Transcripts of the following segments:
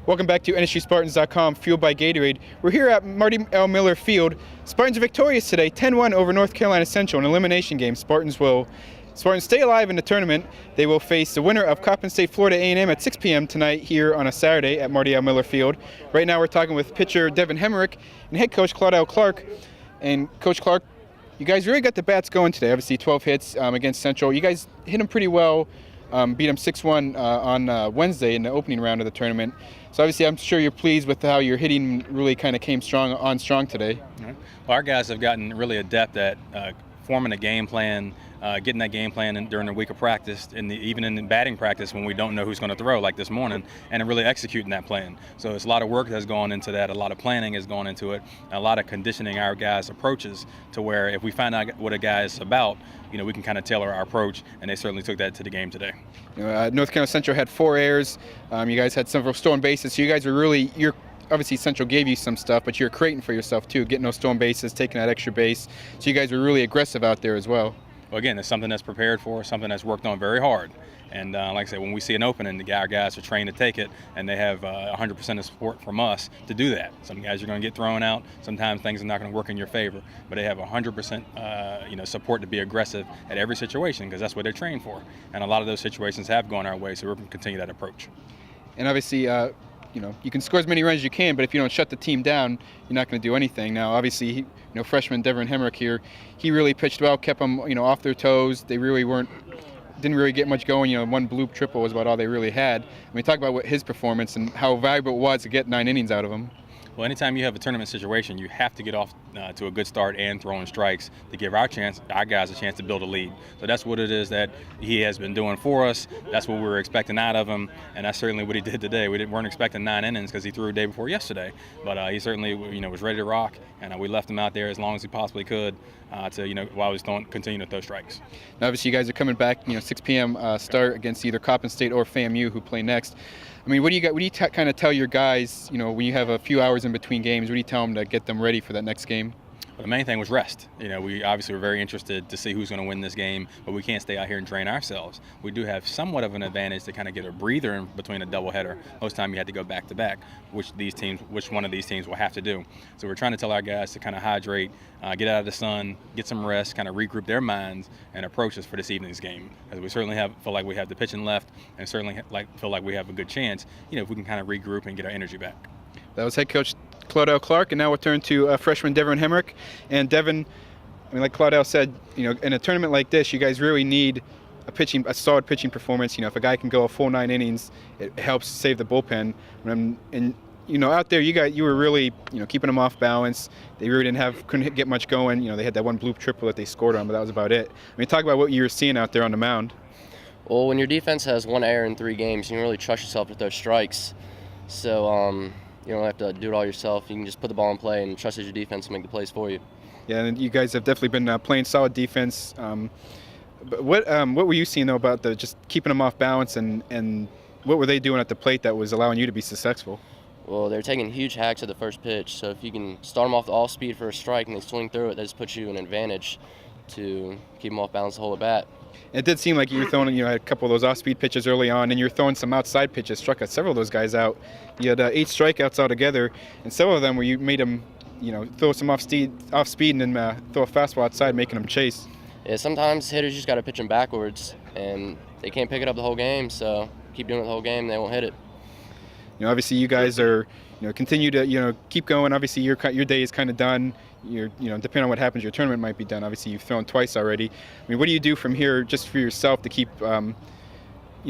Welcome back to NSUSpartans.com, fueled by Gatorade. We're here at Marty L. Miller Field. Spartans are victorious today, 10-1 over North Carolina Central, an elimination game. Spartans stay alive in the tournament. They will face the winner of Coppin State, Florida A&M at 6 p.m. tonight here on a Saturday at Marty L. Miller Field. Right now we're talking with pitcher Devin Hemmerich and head coach Claudell Clark. And Coach Clark, you guys really got the bats going today. Obviously 12 hits against Central. You guys hit them pretty well. Beat them 6-1 on Wednesday in the opening round of the tournament. So obviously I'm sure you're pleased with how your hitting really kind of came strong today. Well, our guys have gotten really adept at forming a game plan, getting that game plan during the week of practice, and even in the batting practice when we don't know who's going to throw, like this morning, and really executing that plan. So it's a lot of work that's gone into that, a lot of planning has gone into it, a lot of conditioning our guys' approaches to where if we find out what a guy is about, we can kind of tailor our approach, and they certainly took that to the game today. North Carolina Central had 4 errors. You guys had several stolen bases, so you guys were obviously Central gave you some stuff, but you're creating for yourself too, getting those stolen bases, taking that extra base. So you guys were really aggressive out there as well. Well, again, it's something that's prepared for, something that's worked on very hard. And like I said, when we see an opening, our guys are trained to take it, and they have 100% of support from us to do that. Some guys are going to get thrown out. Sometimes things are not going to work in your favor, but they have 100% support to be aggressive at every situation because that's what they're trained for. And a lot of those situations have gone our way, so we're going to continue that approach. And obviously, you can score as many runs as you can, but if you don't shut the team down, you're not going to do anything. Now, obviously, freshman Devin Hemmerich here, he really pitched well, kept them, off their toes. They really didn't really get much going. One bloop triple was about all they really had. Talk about his performance and how valuable it was to get 9 innings out of him. Well, anytime you have a tournament situation, you have to get off to a good start and throwing strikes to give our guys a chance to build a lead. So that's what it is that he has been doing for us. That's what we were expecting out of him, and that's certainly what he did today. We weren't expecting 9 innings because he threw a day before yesterday, but he certainly was ready to rock, and we left him out there as long as he possibly could while he was continuing to throw strikes. Now, obviously, you guys are coming back. 6 p.m. Start against either Coppin State or FAMU, who play next. What do you kind of tell your guys, when you have a few hours in between games? What do you tell them to get them ready for that next game? Well, the main thing was rest. We obviously were very interested to see who's going to win this game, but we can't stay out here and drain ourselves. We do have somewhat of an advantage to kind of get a breather in between a doubleheader. Most time you had to go back to back, which one of these teams will have to do. So we're trying to tell our guys to kind of hydrate, get out of the sun, get some rest, kind of regroup their minds and approach us for this evening's game. As we certainly feel like we have the pitching left, and certainly feel like we have a good chance. If we can kind of regroup and get our energy back. That was head coach Claudell Clark, and now we'll turn to freshman Devin Hemmerich. And Devin, like Claudell said, in a tournament like this, you guys really need a solid pitching performance. If a guy can go a full 9 innings, it helps save the bullpen. Out there, you were really, keeping them off balance. They really couldn't get much going. They had that one bloop triple that they scored on, but that was about it. Talk about what you were seeing out there on the mound. Well, when your defense has 1 error in 3 games, you can really trust yourself with those strikes. So, you don't have to do it all yourself. You can just put the ball in play and trust your defense to make the plays for you. Yeah, and you guys have definitely been playing solid defense. But what were you seeing, though, about just keeping them off balance, and what were they doing at the plate that was allowing you to be successful? Well, they're taking huge hacks at the first pitch. So if you can start them off the off speed for a strike and they swing through it, that just puts you in an advantage to keep them off balance the whole at bat. It did seem like you were throwing, had a couple of those off-speed pitches early on, and you were throwing some outside pitches, struck several of those guys out. You had 8 strikeouts altogether, and several of them where you made them, throw some off speed and then throw a fastball outside, making them chase. Yeah, sometimes hitters just got to pitch them backwards, and they can't pick it up the whole game, so keep doing it the whole game, and they won't hit it. Obviously you guys are, continue to, keep going. Obviously your day is kind of done. Depending on what happens, your tournament might be done. Obviously you've thrown twice already. What do you do from here just for yourself to keep,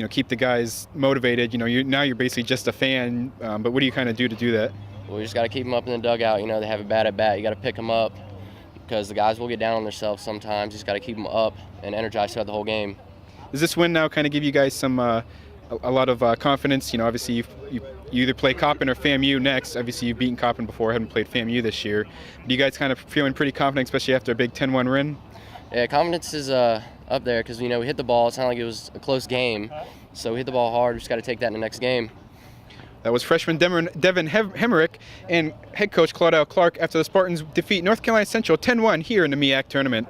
keep the guys motivated? Now you're basically just a fan, but what do you kind of do to do that? Well, you just got to keep them up in the dugout. They have a bad at bat. You got to pick them up because the guys will get down on themselves sometimes. You just got to keep them up and energized throughout the whole game. Does this win now kind of give you guys some a lot of confidence? Obviously you either play Coppin or FAMU next. Obviously you've beaten Coppin before, haven't played FAMU this year. Do you guys kind of feeling pretty confident, especially after a big 10-1 win? Yeah, confidence is up there because we hit the ball. It's not like it was a close game, so we hit the ball hard. We just got to take that in the next game. That was freshman Devin Hemmerich and head coach Claudell Clark after the Spartans defeat North Carolina Central 10-1 here in the MEAC tournament.